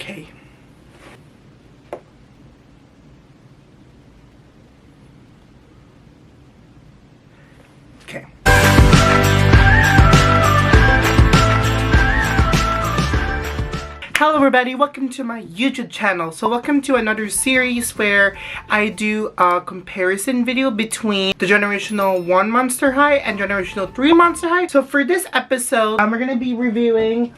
Okay. Okay. Hello everybody, welcome to my YouTube channel. So welcome to another series where I do a comparison video between the Generational 1 Monster High and Generational 3 Monster High. So for this episode, we're going to be reviewing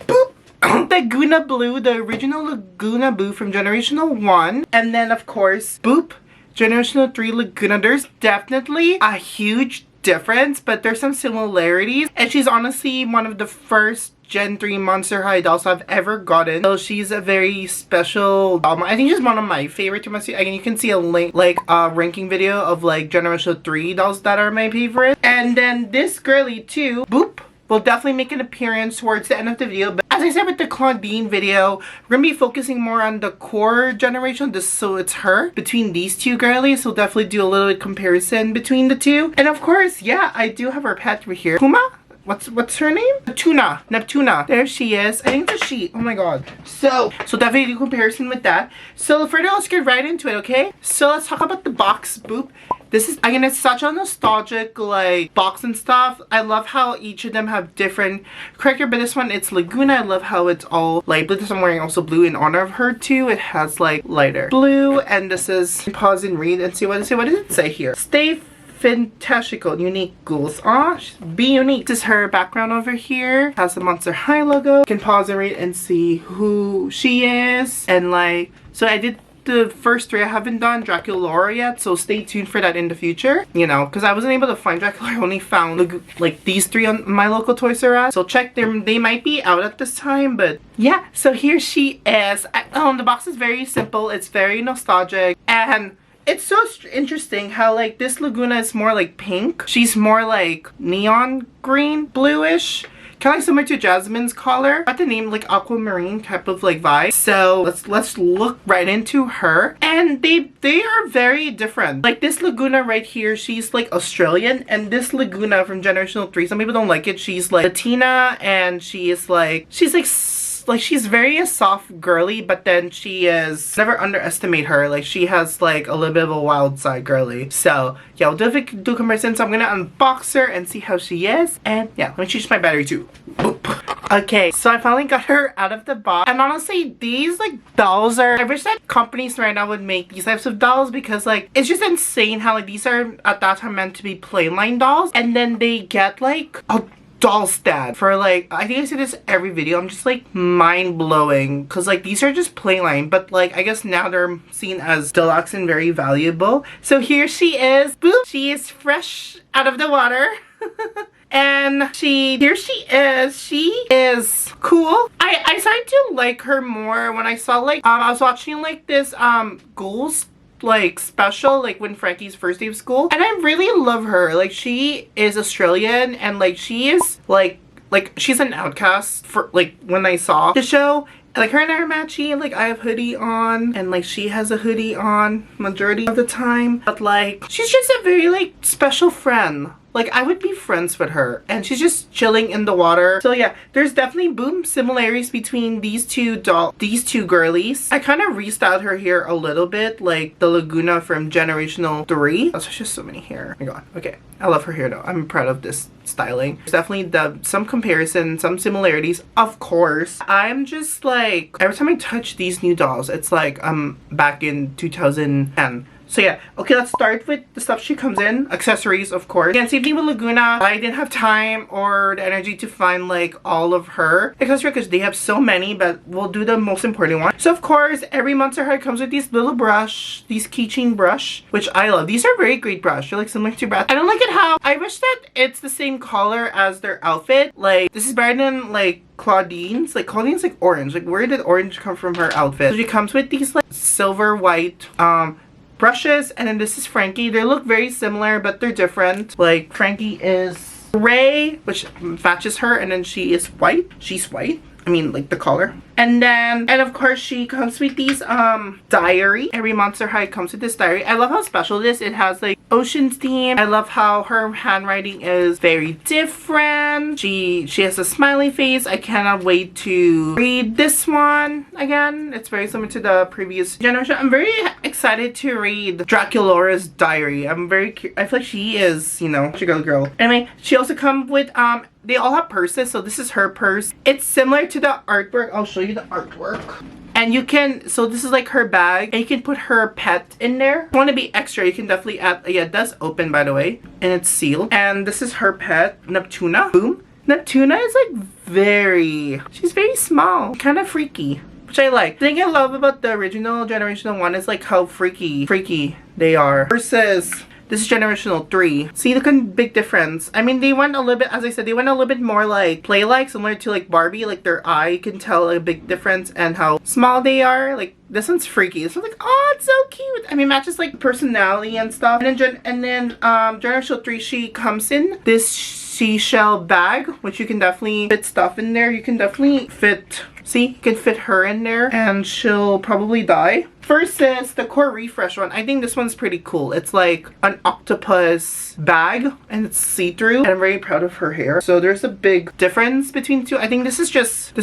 Lagoona Blue, the original Lagoona Blue from Generational 1. And then of course, Boop, Generational 3 Lagoona. There's definitely a huge difference, but there's some similarities. And she's honestly one of the first Gen 3 Monster High dolls I've ever gotten. So she's a very special doll. I think she's one of my favorite to see. Again, you can see a link, like a ranking video of like Generation 3 dolls that are my favorite. And then this girly too, Boop, will definitely make an appearance towards the end of the video. But as I said with the Claudine video, we're gonna be focusing more on the core generation. So it's her between these two girlies. So definitely do a little bit comparison between the two. And of course, yeah, I do have her pet right here. Puma? What's her name? Neptuna. There she is. I think it's a she. Oh my god. So definitely do comparison with that. So for now, let's get right into it, okay? So let's talk about the box, Boop. This is, again, it's such a nostalgic like box and stuff. I love how each of them have different character, but this one, it's Lagoona. I love how it's all light blue. This I'm wearing also blue in honor of her too. It has like lighter blue, and this is, pause and read and see what does it say here. Stay fantastical, unique ghouls. Aw, be unique. This is her background over here. Has the Monster High logo. You can pause and read and see who she is. And like, so I did the first three. I haven't done Draculaura yet, so stay tuned for that in the future. You know, because I wasn't able to find Dracula. I only found like these three on my local Toys R Us. So check them. They might be out at this time, but yeah. So here she is. The box is very simple. It's very nostalgic, and it's so interesting how like this Lagoona is more like pink. She's more like neon green, bluish. Kind of like similar to Jasmine's color. Got the name like aquamarine type of like vibe. So let's look right into her. And they are very different. Like this Lagoona right here, she's like Australian. And this Lagoona from Generational 3, some people don't like it. She's like Latina, and she's like she's very a soft girly, but then she is, never underestimate her. Like she has like a little bit of a wild side girly. So yeah, we'll definitely do comparison. So I'm gonna unbox her and see how she is. And yeah, let me change my battery too. Boop. Okay, so I finally got her out of the box. And honestly, these like dolls are, I wish that companies right now would make these types of dolls, because like it's just insane how like these are at that time meant to be plain dolls, and then they get like a doll stand for like, I think I say this every video. I'm just like mind-blowing, because like these are just plain line, but like I guess now they're seen as deluxe and very valuable. So here she is. Boop. She is fresh out of the water. And here she is. She is cool. I started to like her more when I saw like I was watching like this Ghouls like special, like when Frankie's first day of school, and I really love her. Like she is Australian, and like she is like she's an outcast for like when I saw the show. Like her and I are matching. Like I have hoodie on, and like she has a hoodie on majority of the time, but like she's just a very like special friend. Like I would be friends with her, and she's just chilling in the water. So yeah, there's definitely boom similarities between these two girlies. I kind of restyled her hair a little bit, like the Lagoona from Generational 3. That's just so many hair. Oh my god. Okay, I love her hair though. I'm proud of this styling. There's definitely some comparison, some similarities, of course. I'm just like, every time I touch these new dolls, it's like I'm back in 2010. So yeah, okay, let's start with the stuff she comes in. Accessories, of course. Again, same thing with Lagoona. I didn't have time or the energy to find like all of her accessories, because they have so many, but we'll do the most important one. So of course, every Monster High comes with these little brush, these keychain brush, which I love. These are very great brush. They're like similar to brush. I don't like it how, I wish that it's the same color as their outfit. Like this is better than like Claudine's. Like Claudine's like orange. Like where did orange come from her outfit? So she comes with these like silver white brushes, and then this is Frankie. They look very similar, but they're different. Like Frankie is gray, which matches her, and then she is white. She's white. I mean, like the collar. And then, and of course, she comes with these diary. Every Monster High comes with this diary. I love how special it is. It has like oceans theme. I love how her handwriting is very different. She has a smiley face. I cannot wait to read this one again. It's very similar to the previous generation. I'm very excited to read Draculaura's diary. I feel like she is, you know, such a girl. Anyway, she also comes with they all have purses, so this is her purse. It's similar to the artwork. I'll show you the artwork. And you can, so this is like her bag, and you can put her pet in there. If you want to be extra, you can definitely add, yeah, it does open, by the way, and it's sealed. And this is her pet, Neptuna. Boom. Neptuna is like she's very small, kind of freaky, which I like. The thing I love about the original Generational 1 is like how freaky they are. Versus this is Generational 3. See the big difference. I mean, they went a little bit, as I said, they went a little bit more like play-like, similar to like Barbie. Like their eye, you can tell a big difference and how small they are. Like this one's freaky. This one's like, oh, it's so cute. I mean, matches like personality and stuff. And then Generational 3, she comes in this seashell bag, which you can definitely fit stuff in there. You can definitely fit, see, you can fit her in there and she'll probably die. Versus the core refresh one, I think this one's pretty cool. It's like an octopus bag and it's see-through, and I'm very proud of her hair. So there's a big difference between the two. I think this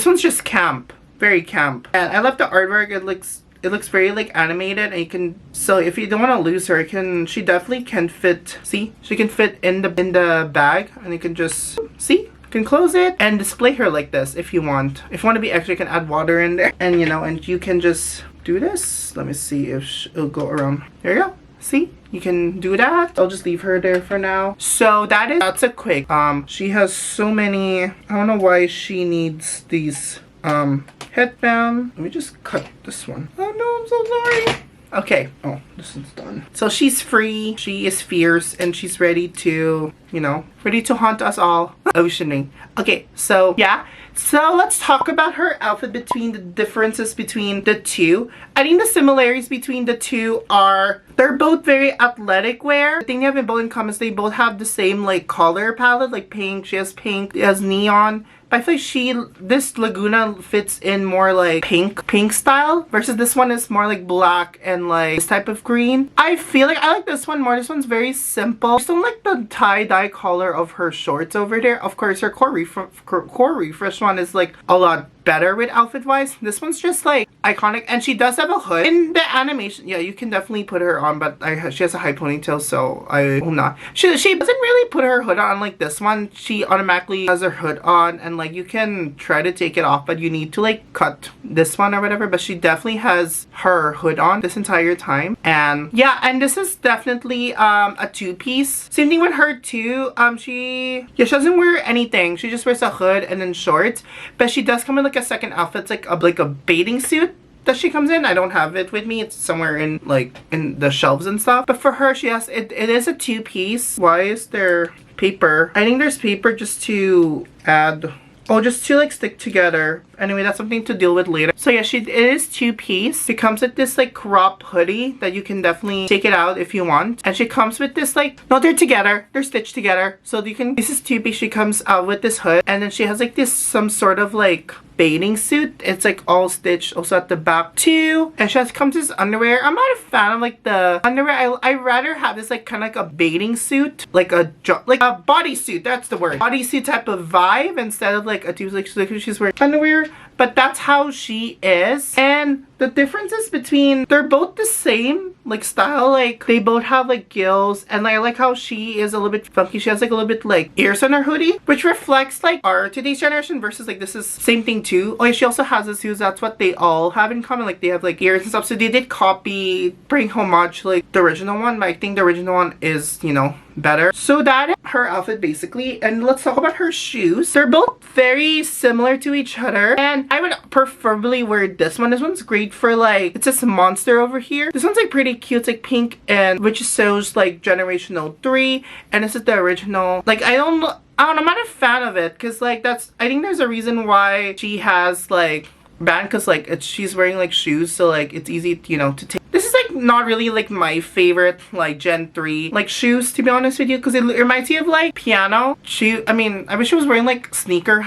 one's just camp, very camp. And I love the artwork. It looks very like animated, and you can, so if you don't want to lose her, she definitely can fit, see, she can fit in the bag, and you can just, see, you can close it and display her like this if you want. If you want to be extra, you can add water in there, and you know, and you can just do this. Let me see if it'll go around. There you go. See, you can do that. I'll just leave her there for now. So that's a quick, she has so many, I don't know why she needs these headband. Let me just cut this one. Oh no, I'm so sorry. Okay. Oh, this is done. So she's free, she is fierce, and she's ready to, you know, ready to haunt us all. Oceaning. Okay, so yeah. So let's talk about her outfit, between the differences between the two. I think the similarities between the two are they're both very athletic wear. The thing they have in both in common is they both have the same like color palette, like pink. She has pink, she has neon. But I feel like this Lagoona fits in more like pink style, versus this one is more like black and like this type of green. I feel like I like this one more. This one's very simple. I just don't like the tie-dye color of her shorts over there. Of course, her core refresh one is like a lot better with outfit wise. This one's just like iconic, and she does have a hood in the animation. Yeah, you can definitely put her on, but she has a high ponytail, so I will not. She doesn't really put her hood on like this one. She automatically has her hood on, and like you can try to take it off, but you need to like cut this one or whatever. But she definitely has her hood on this entire time. And yeah, and this is definitely a two-piece. Same thing with her too. She doesn't wear anything. She just wears a hood and then shorts, but she does come in like a second outfit. It's like a bathing suit that she comes in. I don't have it with me. It's somewhere in the shelves and stuff. But for her, she has it is a two-piece. Why is there paper? I think there's paper just to add, just to like stick together. Anyway, that's something to deal with later. So yeah, it is two-piece. She comes with this like crop hoodie that you can definitely take it out if you want. And she comes with this like, no, they're together. They're stitched together. So you can, this is two-piece. She comes out with this hood. And then she has like this, some sort of like bathing suit. It's like all stitched also at the back too. And she comes with this underwear. I'm not a fan of like the underwear. I rather have this like kind of like a bathing suit, like a bodysuit. That's the word. Bodysuit type of vibe instead of like a two-piece. Like she's wearing underwear. But that's how she is. And the differences between, they're both the same like style. Like they both have like gills, and I like how she is a little bit funky. She has like a little bit like ears on her hoodie, which reflects like our today's generation, versus like this is same thing too. Oh yeah, she also has this, that's what they all have in common. Like they have like ears and stuff. So they did copy, bring homage like the original one, but I think the original one is, you know, better. So that is her outfit basically. And let's talk about her shoes. They're both very similar to each other, and I would preferably wear this one. This one's great for like, it says monster over here. This one's like pretty cute. It's like pink, and which shows like Generational 3, and this is the original. Like I'm not a fan of it, because like I think there's a reason why she has like band because like she's wearing like shoes, so like it's easy, you know, to take. This is like not really like my favorite like Gen 3 like shoes, to be honest with you, because it reminds me of like piano shoe. I mean, I wish she was wearing like sneaker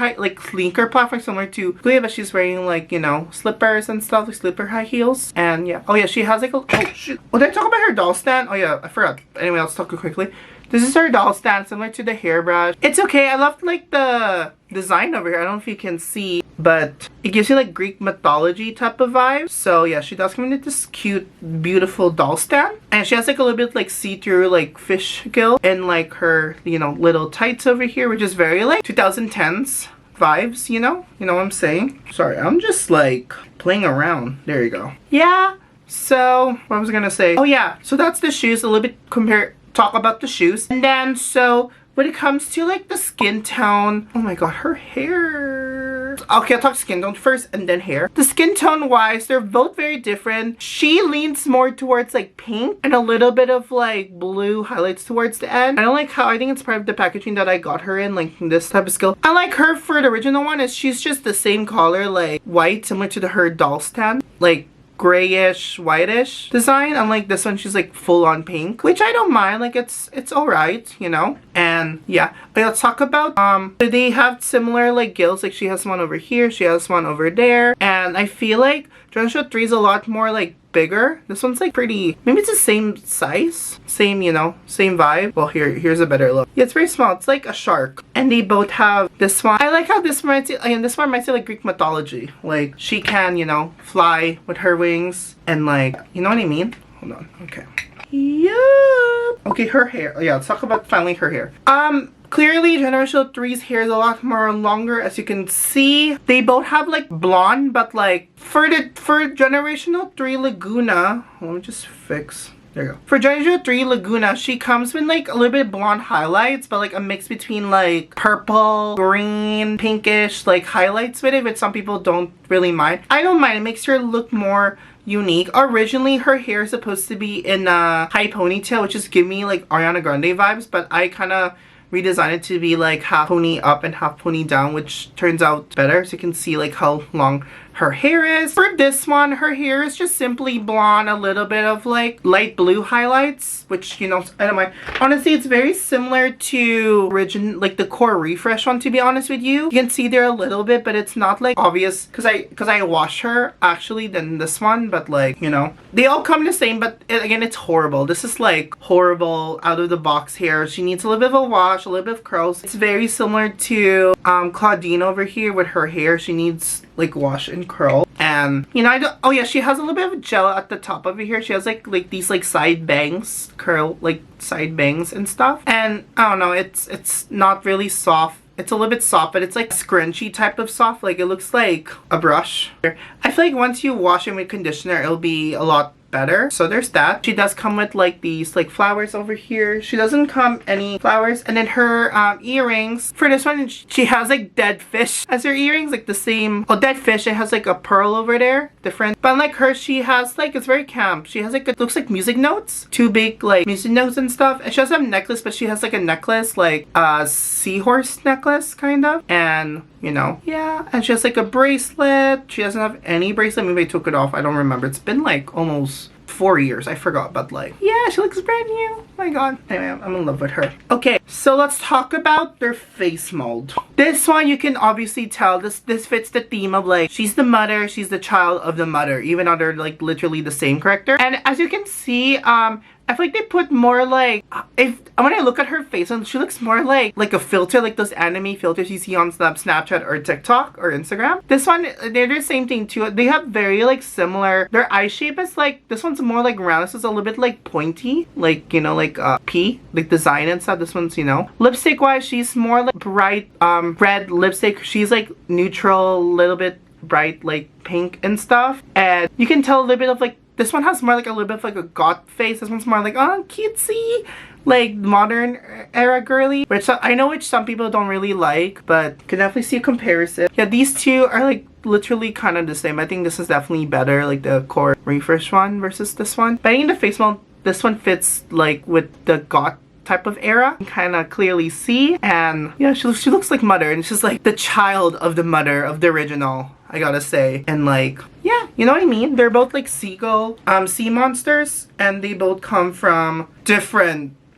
platform similar to Ghouls, but she's wearing like, you know, slippers and stuff, like slipper high heels. And yeah, oh yeah, she has like a, oh shoot, oh, did I talk about her doll stand? Oh yeah, I forgot. Anyway, I'll talk quickly. This is her doll stand, similar to the hairbrush. It's okay. I love like the design over here. I don't know if you can see, but it gives you like Greek mythology type of vibes. So yeah, she does come in this cute, beautiful doll stand. And she has like a little bit like see-through like fish gill and like her, you know, little tights over here, which is very like 2010s vibes, you know? You know what I'm saying? Sorry, I'm just like playing around. There you go. Yeah. So what was I gonna say? Oh yeah, so that's the shoes. A little bit talk about the shoes. And then so when it comes to like the skin tone, oh my god, her hair. Okay, I'll talk skin tone first and then hair. The skin tone wise, they're both very different. She leans more towards like pink and a little bit of like blue highlights towards the end. I don't like how, I think it's part of the packaging that I got her in, like this type of skill. I like her for the original one is she's just the same color, like white, similar to her doll stand, like grayish whitish design. Unlike this one, she's like full on pink, which I don't mind. Like it's all right, you know. And yeah, okay, let's talk about so they have similar like gills. Like she has one over here, she has one over there, and I feel like Generation 3 is a lot more like bigger. This one's like pretty, maybe it's the same size, same, you know, same vibe. Well, here's a better look. Yeah, it's very small. It's like a shark. And they both have this one. I like how this one reminds me, again, this one reminds me like Greek mythology. Like she can, you know, fly with her wings and like, you know what I mean? Hold on. Okay. Yup. Okay, her hair. Yeah, let's talk about finally her hair. Clearly, Generation 3's hair is a lot more longer, as you can see. They both have like blonde, but like for Generational 3 Lagoona, let me just fix. There you go. For Generation 3 Lagoona, she comes with like a little bit of blonde highlights, but like a mix between like purple, green, pinkish like highlights with it, which some people don't really mind. I don't mind. It makes her look more unique. Originally, her hair is supposed to be in a high ponytail, which is giving me like Ariana Grande vibes, but I kind of redesigned it to be like half pony up and half pony down, which turns out better, so you can see like how long her hair is. For this one, her hair is just simply blonde, a little bit of like light blue highlights, which, you know, I don't mind. Honestly, it's very similar to like the core refresh one, to be honest with you. You can see there a little bit, but it's not like obvious because I washed her actually than this one, but like, you know, they all come the same, but again, it's horrible. This is like horrible out of the box hair. She needs a little bit of a wash, a little bit of curls. It's very similar to Claudine over here with her hair. She needs like wash and curl. And you know, oh yeah, she has a little bit of gel at the top over here. She has like these like side bangs, curl like side bangs and stuff. And I don't know, it's not really soft. It's a little bit soft, but it's like scrunchy type of soft. Like it looks like a brush. I feel like once you wash it with conditioner, it'll be a lot better. So there's that. She does come with like these like flowers over here. She doesn't come any flowers. And then her earrings, for this one, she has like dead fish as her earrings, like the same. Oh, dead fish. It has like a pearl over there, different. But unlike her, she has like, it's very camp. She has like, it looks like music notes, two big like music notes and stuff. And she doesn't have a necklace, but she has like a necklace, like a seahorse necklace kind of. And you know, yeah. And she has like a bracelet. She doesn't have any bracelet. Maybe I took it off. I don't remember. It's been like almost 4 years. I forgot, but like, yeah, she looks brand new. Oh my god. Anyway, I'm in love with her. Okay, so let's talk about their face mold. This one, you can obviously tell this fits the theme of like, she's the mother, she's the child of the mother, even though they're like literally the same character. And as you can see, I feel like they put more like, when I look at her face, and she looks more like a filter, like those anime filters you see on Snapchat or TikTok or Instagram. This one, they're the same thing too. They have very like similar, their eye shape is like, this one's more like round, this is a little bit like pointy, like, you know, like P, like design and stuff. This one's, you know, lipstick wise, she's more like bright red lipstick. She's like neutral, little bit bright like pink and stuff. And you can tell a little bit of like, this one has more like a little bit of like a goth face. This one's more like, oh, cutesy, like modern era girly, which I know which some people don't really like, but can definitely see a comparison. Yeah, these two are like literally kind of the same. I think this is definitely better, like the core refresh one versus this one. But I think the face mold, this one fits like with the goth type of era. You kind of clearly see. And yeah, she looks like Mother, and she's like the child of the Mother of the original, I gotta say. And like, yeah, you know what I mean? They're both like sea monsters, and they both come from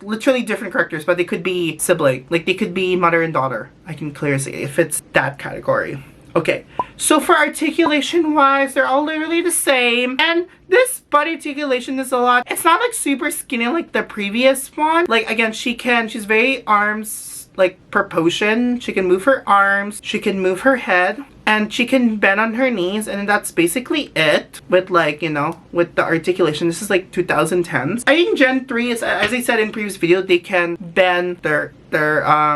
literally different characters, but they could be sibling. Like, they could be mother and daughter. I can clearly say if it's that category. Okay, so for articulation wise, they're all literally the same. And this body articulation is a lot. It's not like super skinny like the previous one. Like, again, she's very arms, like proportion. She can move her arms, she can move her head, and she can bend on her knees, and that's basically it with, like, you know, with the articulation. This is like 2010s. I think Gen 3 is, as I said in previous video, they can bend their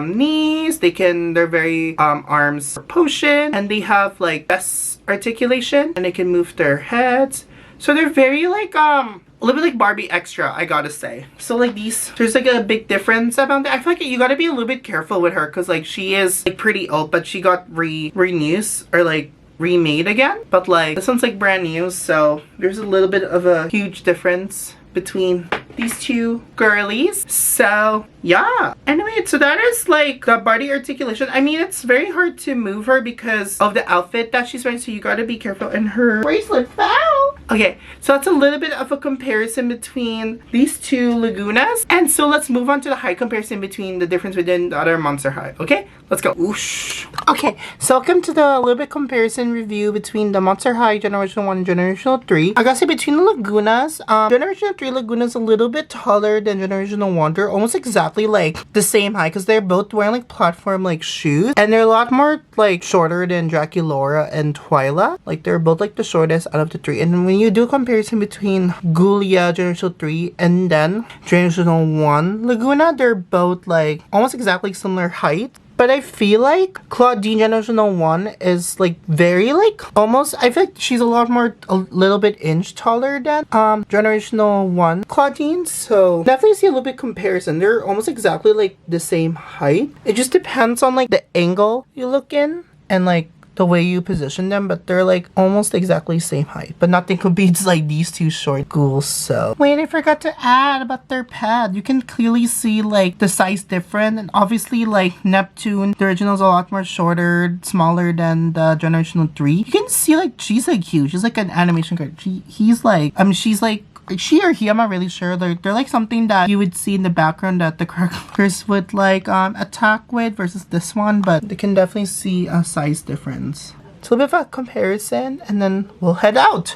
knees, they're very arms proportion, and they have like best articulation, and they can move their heads. So they're very like a little bit like Barbie extra, I gotta say. So like there's like a big difference about that. I feel like you gotta be a little bit careful with her, because like she is like pretty old, but she got renewed or like remade again. But like this one's like brand new, so there's a little bit of a huge difference between these two girlies. So yeah, anyway, so that is like the body articulation. I mean, it's very hard to move her because of the outfit that she's wearing, so you gotta be careful. And her bracelet fell. Okay, so that's a little bit of a comparison between these two Lagoonas. And so let's move on to the height comparison between the difference within the other Monster High. Okay, let's go. Whoosh. Okay, so welcome to the little bit comparison review between the Monster High Generation 1 and Generation 3. I gotta say, between the Lagoonas, Generation 3 Lagoona's a little bit taller than Generation 1. They're almost exactly like the same height, because they're both wearing like platform like shoes, and they're a lot more like shorter than Draculaura and Twyla. Like, they're both like the shortest out of the three. And when you do a comparison between Ghoulia Generation 3 and then Generation 1 Lagoona, they're both like almost exactly similar height. But I feel like Claudine Generation 1 is like very like almost, I feel like she's a little bit inch taller than Generation 1 Claudine. So definitely see a little bit comparison. They're almost exactly like the same height. It just depends on like the angle you look in and like the way you position them, but they're like almost exactly same height. But nothing competes like these two short ghouls. So wait, I forgot to add about their pad. You can clearly see like the size different, and obviously like Neptune, the original, is a lot more shorter, smaller than the Generation 3. You can see like she's like huge. She's like an animation character. She's like, she's like, she or he, I'm not really sure. They're like something that you would see in the background that the characters would like attack with versus this one, but they can definitely see a size difference. It's a little bit of a comparison, and then we'll head out.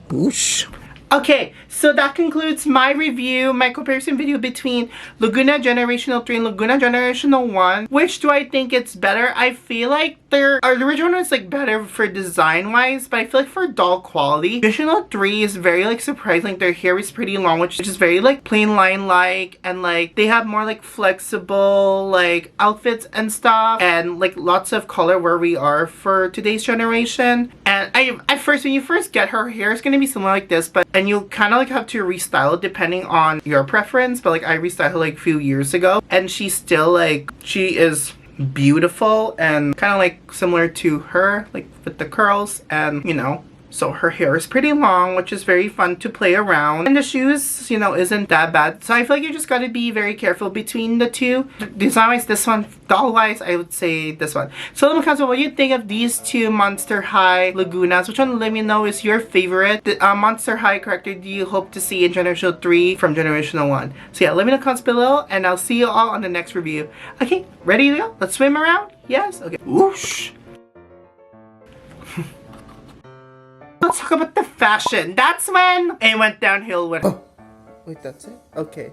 Boosh. Okay, so that concludes my review, my comparison video between Lagoona Generation 3 and Lagoona Generation 1. Which do I think it's better? I feel like the original one is like better for design wise, but I feel like for doll quality, Generation 3 is very like surprising. Like, their hair is pretty long, which is very like plain line like, and like they have more like flexible like outfits and stuff, and like lots of color where we are for today's generation. And when you first get her hair is gonna be similar like this, and you kind of like have to restyle it depending on your preference. But like I restyled her like a few years ago, and she's still like, she is beautiful and kind of like similar to her, like with the curls, and you know, so her hair is pretty long, which is very fun to play around. And the shoes, you know, isn't that bad. So I feel like you just gotta be very careful between the two. Design-wise, this one. Doll-wise, I would say this one. So let me comment what you think of these two Monster High Lagoonas. Which one, let me know, is your favorite Monster High character do you hope to see in Generation 3 from Generation 1? So yeah, let me know in the comments below, and I'll see you all on the next review. Okay, ready to go? Let's swim around? Yes? Okay. Whoosh! Let's talk about the fashion. That's when it went downhill with... Oh, wait, that's it? Okay.